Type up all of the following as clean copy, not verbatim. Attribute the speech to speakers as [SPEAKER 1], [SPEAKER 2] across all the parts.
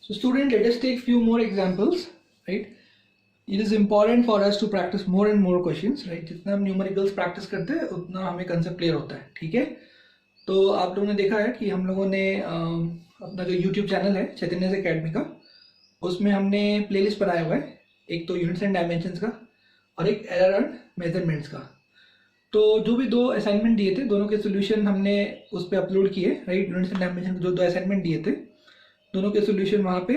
[SPEAKER 1] So student, let us take few more examples, right? It is important for us to practice more and more questions, right? जितना हम numericals practice करते हैं उतना हमें concept clear होता है, ठीक है? तो आप लोगों ने देखा है कि हम लोगों ने अपना जो यूट्यूब चैनल है चैतन्य अकेडमी का, उसमें हमने प्लेलिस्ट बनाया हुआ है, एक तो यूनिट्स एंड डायमेंशंस का और एक एरर एंड मेजरमेंट्स का। तो जो भी दो असाइनमेंट दिए थे दोनों के सोल्यूशन हमने उस पर अपलोड किए, राइट? यूनिट्स एंड डायमेंशन के जो दो असाइनमेंट दिए थे दोनों के सोल्यूशन वहाँ पे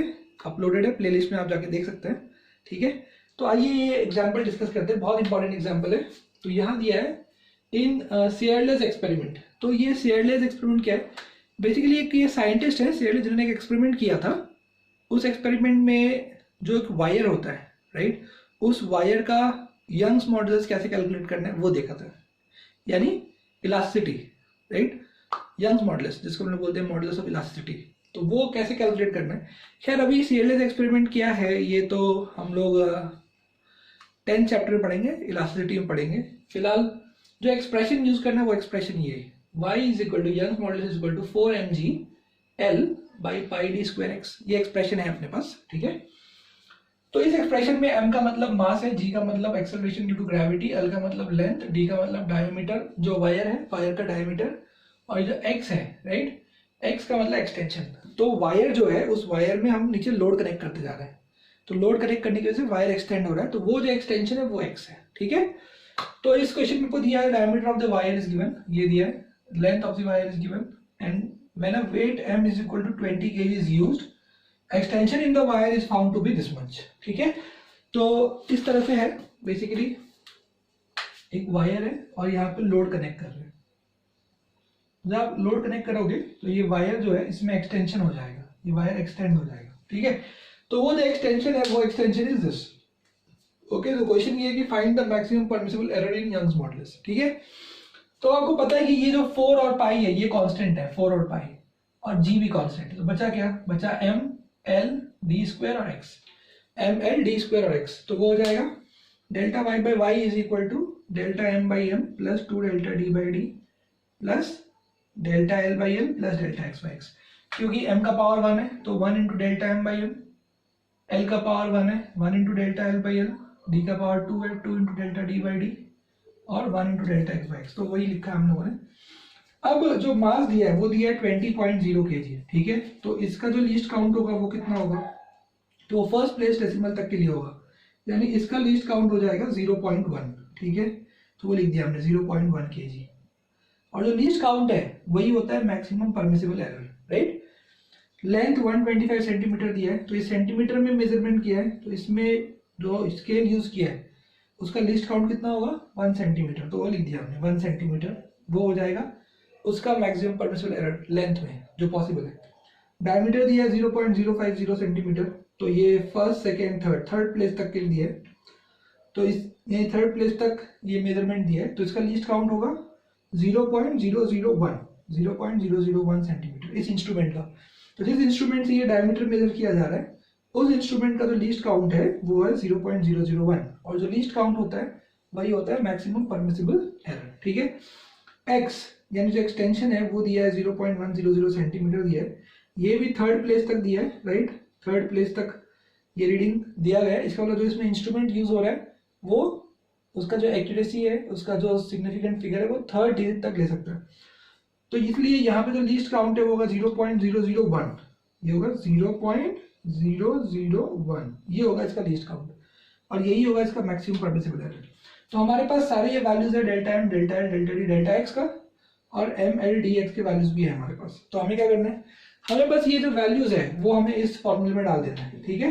[SPEAKER 1] अपलोडेड है, प्लेलिस्ट में आप जाके देख सकते हैं, ठीक है? तो आइए ये एग्जाम्पल डिस्कस करते हैं, बहुत इंपॉर्टेंट एग्जाम्पल है। तो यहाँ दिया है इन सेयरलेस एक्सपेरिमेंट। तो ये सेयरलेस एक्सपेरिमेंट क्या है? बेसिकली एक ये साइंटिस्ट है सेयरलेस जिन्होंने एक एक्सपेरिमेंट किया था। उस एक्सपेरिमेंट में जो एक वायर होता है, राइट, उस वायर का यंग्स मॉडुलस कैसे कैलकुलेट करना है वो देखा था, यानी इलास्टिसिटी, राइट? यंग्स मॉडुलस जिसको हम लोग बोलते हैं मॉडुलस ऑफ इलास्टिसिटी, तो वो कैसे कैलकुलेट करना है। खैर अभी सेयरलेस एक्सपेरिमेंट क्या है ये तो हम लोग 10th चैप्टर में पढ़ेंगे, इलास्टिसिटी में पढ़ेंगे। फिलहाल जो एक्सप्रेशन यूज करना है वो एक्सप्रेशन ये है, y is equal to Young's modulus is equal to 4mg L by pi d square x. ये एक्सप्रेशन है अपने पास, ठीक है? तो इस एक्सप्रेशन में m का मतलब मास है, g का मतलब acceleration due to gravity, l का मतलब लेंथ, d का मतलब डायमीटर जो वायर है, वायर का डायमीटर, और जो x है, राइट, x का मतलब एक्सटेंशन। तो वायर जो है उस वायर में हम नीचे लोड कनेक्ट करते जा रहे हैं, तो लोड कनेक्ट करने की वजह से वायर एक्सटेंड हो रहा है, तो वो जो एक्सटेंशन है वो x है, ठीक है? तो इस क्वेश्चन में को दिया है diameter of the wire is given, ये दिया है, length of the wire is given, and when a weight m is equal to 20 kg is used, extension in the wire is found to be this much, ठीक है? तो इस तरह से है, बेसिकली एक वायर है और यहाँ पे लोड कनेक्ट कर रहे हैं। जब आप लोड कनेक्ट करोगे तो ये वायर जो है इसमें एक्सटेंशन हो जाएगा, ये वायर एक्सटेंड हो जाएगा, ठीक है? तो वो जो एक्सटेंशन है वो एक्सटेंशन इज दिस, ओके? तो क्वेश्चन ये है कि find the maximum permissible error in Young's modulus, ठीक है? तो आपको पता है कि ये जो 4 और पाई है ये कांस्टेंट है, 4 और पाई, और g भी कांस्टेंट है, तो बचा क्या? बचा m l d स्क्वायर और x, m l d square और x। तो वो हो जाएगा delta y by y is equal to delta m by m plus 2 delta d by d plus delta l by l plus delta x by x। क्योंकि m का power 1 है तो 1 into delta m by m, l का power 1 है 1 into delta l by l, d का power 2 है 2 into delta d by d और 1 into delta x by x। तो वही लिखा है हम लोगों ने। अब जो मास दिया है वो दिया है 20.0 kg, ठीक है? तो इसका जो लीस्ट काउंट होगा वो कितना होगा? तो फर्स्ट प्लेस डेसिमल तक के लिए होगा, यानी इसका लीस्ट काउंट हो जाएगा 0.1, ठीक है? तो वो लिख दिया हमने 0.1 kg, और जो लीस्ट काउंट है वही होता है maximum permissible error, right? Length 125 centimetre दिया है, तो इस सेंटीमीटर में मेजरमेंट किया है, तो इसमें जो स्केल यूज किया है उसका लीस्ट काउंट कितना होगा? 1 सेंटीमीटर, तो वो लिख दिया हमने 1 सेंटीमीटर, वो हो जाएगा उसका मैक्सिमम परमिसिबल एरर लेंथ में जो पॉसिबल है। डायमीटर दिया है 0.050 सेंटीमीटर, तो ये फर्स्ट सेकेंड थर्ड प्लेस तक के लिए दिया है, तो इस ये थर्ड प्लेस तक ये मेजरमेंट दिया है, तो इसका लीस्ट काउंट होगा 0.001 सेंटीमीटर इस इंस्ट्रूमेंट का। तो जिस इंस्ट्रूमेंट से ये डायमीटर मेजर किया जा रहा है उस इंस्ट्रूमेंट का जो लीस्ट काउंट है वो है 0.001, और जो लीस्ट काउंट होता है वही होता है मैक्सिमम परमिसिबल एरर, ठीक है? x यानी जो एक्सटेंशन है वो दिया है 0.100 सेंटीमीटर दिया है, ये भी थर्ड प्लेस तक दिया है, राइट? थर्ड प्लेस तक ये रीडिंग दिया गया है। इसका मतलब जो इसमें इंस्ट्रूमेंट यूज हो रहा है वो उसका जो एक्यूरेसी है, उसका जो सिग्निफिकेंट फिगर है वो थर्ड डिजिट तक ले सकता है। तो इसलिए यहाँ पे जो लीस्ट काउंट है वो होगा 0.001, ये होगा 0.001, ये होगा इसका लीस्ट काउंट, और यही होगा इसका मैक्सिमम परमिसिबल एरर। तो हमारे पास सारे ये वैल्यूज है, delta m, delta l, delta d, delta x का, और m l d x के वैल्यूज भी है हमारे पास। तो हमें क्या करना है? हमें बस ये जो वैल्यूज है वो हमें इस फॉर्मूले में डाल देना है, ठीक है?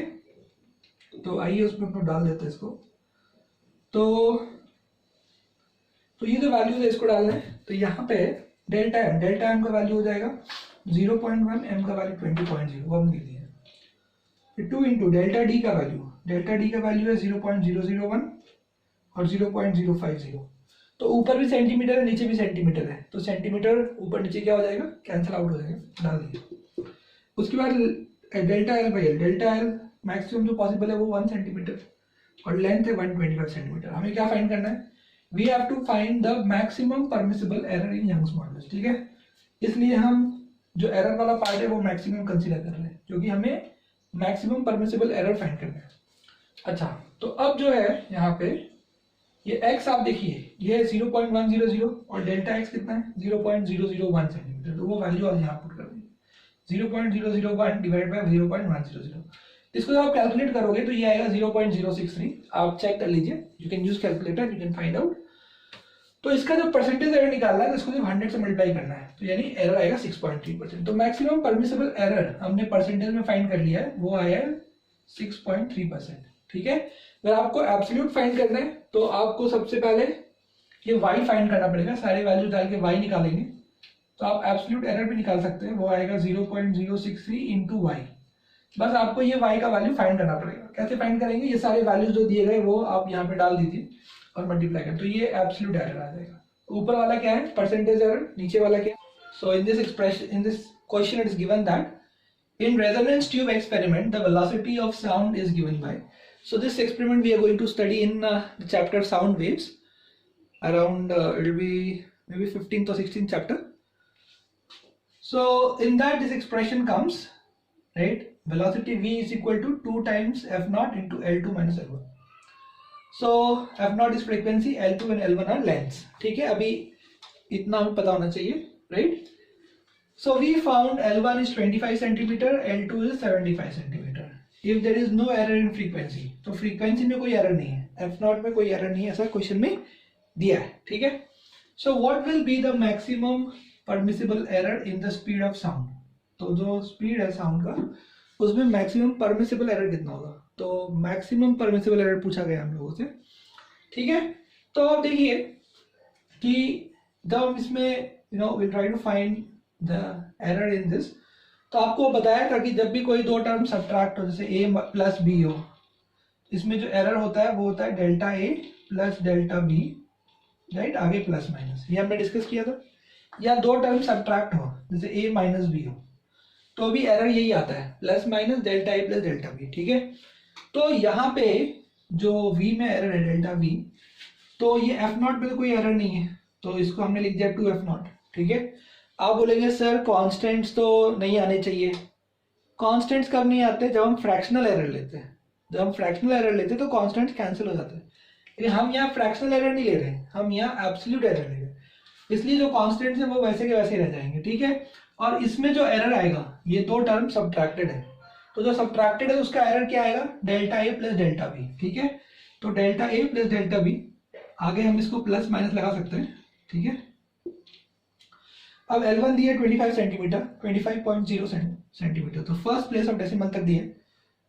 [SPEAKER 1] तो आइए उसमें अपना डाल देते हैं इसको। तो ये जो वैल्यूज है इसको डालना है, तो यहाँ पे डेल्टा m का वैल्यू हो जाएगा 0.1, m का वैल्यू 20.0, वो हम लिख दिए। फिर 2 इंटू डेल्टा d का वैल्यू है 0.001 और 0.050। तो ऊपर भी सेंटीमीटर है नीचे भी सेंटीमीटर है, तो सेंटीमीटर ऊपर नीचे क्या हो जाएगा? कैंसिल आउट हो जाएगा, डाल दिए। उसके बाद delta l by l, delta l maximum जो पॉसिबल है वो 1 सेंटीमीटर और लेंथ है 125 सेंटीमीटर। हमें क्या फाइंड करना है? We have to find the maximum permissible error in Young's modulus, ठीक है? इसलिए हम जो एरर वाला पार्ट है वो मैक्सिमम कंसीडर कर रहे हैं, क्योंकि हमें मैक्सिमम परमिसिबल एरर फाइंड करना है। अच्छा, तो अब जो है यहाँ पे ये x आप देखिए, ये है 0.100 और डेल्टा x कितना है 0.001 सेंटीमीटर, तो वो वैल्यू आप यहाँ पुट कर देंगे 0.001 डिवाइड बाय 0.100। इसको जब आप कैलकुलेट करोगे तो ये आएगा 0.063। आप चेक कर लीजिए, you can use calculator, you can find out. तो इसका जो परसेंटेज एरर निकालना है तो इसको सिर्फ 100 से मल्टीप्लाई करना है, तो यानी एरर आएगा 6.3%। तो मैक्सिमम परमिसिबल एरर हमने परसेंटेज में फाइंड कर लिया है, वो आया है 6.3%। ठीक है, अगर आपको एब्सोल्यूट फाइंड करना है तो आपको सबसे पहले ये y फाइंड करना पड़ेगा, सारे वैल्यू डाल के y निकालेंगे तो आप एब्सोल्यूट एरर भी निकाल सकते हैं, वो आएगा 0.063 इंटू y। बस आपको ये y का वैल्यू फाइंड करना पड़ेगा। कैसे फाइंड करेंगे, ये सारे वैल्यूज जो दिए गए वो आप यहाँ पे डाल दीजिए और मल्टीप्लाई करें, तो ये एब्सोल्यूट एरर आ जाएगा। ऊपर वाला क्या है परसेंटेज एरर, नीचे वाला क्या है। So in this expression, in this question it is given that in resonance tube experiment the velocity of sound is given by, so this experiment we are going to study in the chapter sound waves around it will be maybe 15th or 16th chapter. So in that this expression comes, right, velocity v is equal to 2 times f naught into L2 minus L1. So f naught is frequency, L2 and L1 are lengths। ठीक है, अभी इतना हमें पता होना चाहिए, right? So we found L1 is 25 centimeter, L2 is 75 centimeter. If there is no error in frequency, तो frequency में कोई error नहीं है, f0 में कोई error नहीं है, ऐसा क्वेश्चन में दिया है। ठीक है, so what will be the maximum permissible error in the speed of sound? तो जो speed है sound का, उसमें maximum permissible error कितना होगा, तो maximum permissible error पूछा गया हम लोगों से। ठीक है, तो अब देखिए कि जब हम इसमें we'll try to find the error in this, तो आपको बताया था कि जब भी कोई दो टर्म सब्ट्रैक्ट हो, जैसे a प्लस b हो, इसमें जो एरर होता है वो होता है delta a plus delta b, right, आगे प्लस माइनस, ये हमने डिस्कस किया था। या दो टर्म सब्ट्रैक्ट हो, जैसे a माइनस b हो, तो भी एरर यही आता है, plus minus delta a plus delta b। ठीक है, तो यहाँ पे जो v में एरर है डेल्टा v, तो ये f0 पे तो कोई एरर नहीं है, तो इसको हमने लिख दिया 2f0। ठीक है, आप बोलेंगे सर कांस्टेंट्स तो नहीं आने चाहिए। कांस्टेंट्स कब नहीं आते, जब हम फ्रैक्शनल एरर लेते हैं। जब हम फ्रैक्शनल एरर लेते हैं तो कांस्टेंट्स कैंसिल हो जाते हैं, लेकिन हम यहाँ फ्रैक्शनल एरर नहीं ले रहे हैं, हम यहाँ एब्सोल्यूट एरर ले रहे हैं, इसलिए जो कांस्टेंट्स हैं वो वैसे के वैसे रह जाएंगे। ठीक है, और इसमें जो एरर आएगा, ये दो टर्म सब्ट्रैक्टेड है, तो जो सब्ट्रैक्टेड है उसका एरर क्या आएगा, delta A plus delta B. ठीक है, तो delta A plus delta B, आगे हम इसको प्लस माइनस लगा सकते हैं। ठीक है, अब L1 दिए 25 सेंटीमीटर, 25.0 सेंटीमीटर, तो फर्स्ट प्लेस ऑफ डेसिमल तक दिए,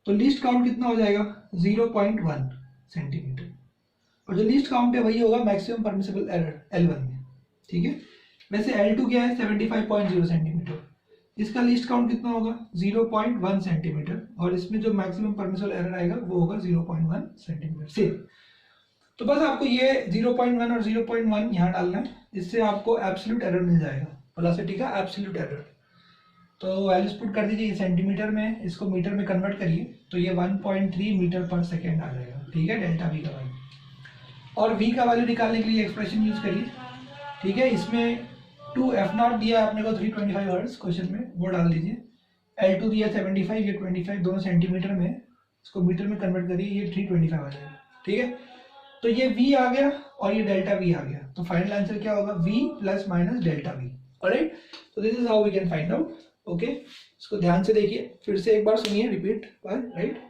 [SPEAKER 1] तो लीस्ट काउंट कितना हो जाएगा 0.1 सेंटीमीटर, और जो लीस्ट काउंट है वही होगा मैक्सिमम परमिसिबल एरर L1 में। ठीक है, वैसे L2 क्या है 75.0 सेंटीमीटर, इसका लीस्ट काउंट कितना होगा 0.1 सेंटीमीटर, और इसमें जो मैक्सिमम परमिसिबल एरर आएगा वो होगा 0.1 सेंटीमीटर से। तो बस आपको ये 0.1 और 0.1 यहाँ डालना है, इससे आपको एब्सोल्यूट एरर मिल जाएगा, वेलोसिटी का एब्सोल्यूट एरर। तो वैल्यूज पुट कर दीजिए सेंटीमीटर में, इसको मीटर में कन्वर्ट करिए, तो ये 1.3 मीटर पर सेकेंड आ जाएगा। ठीक है, डेल्टा वी का वैल्यू, और वी का वैल्यू निकालने के लिए एक्सप्रेशन यूज करिए। ठीक है, इसमें 2f0 दिया आपने को 325 हर्ट्ज क्वेश्चन में, वो डाल दीजिए। L2 दिया 75, ये 25 दोनों सेंटीमीटर में, इसको मीटर में कन्वर्ट करिए, ये 325 आ जाएगा। ठीक है, तो ये v आ गया और ये डेल्टा v आ गया, तो फाइनल आंसर क्या होगा v plus minus delta v। Alright, तो this is how we can find out. Okay, इसको ध्यान से देखिए, फिर से एक बार सुनिए, रिपीट, राइट।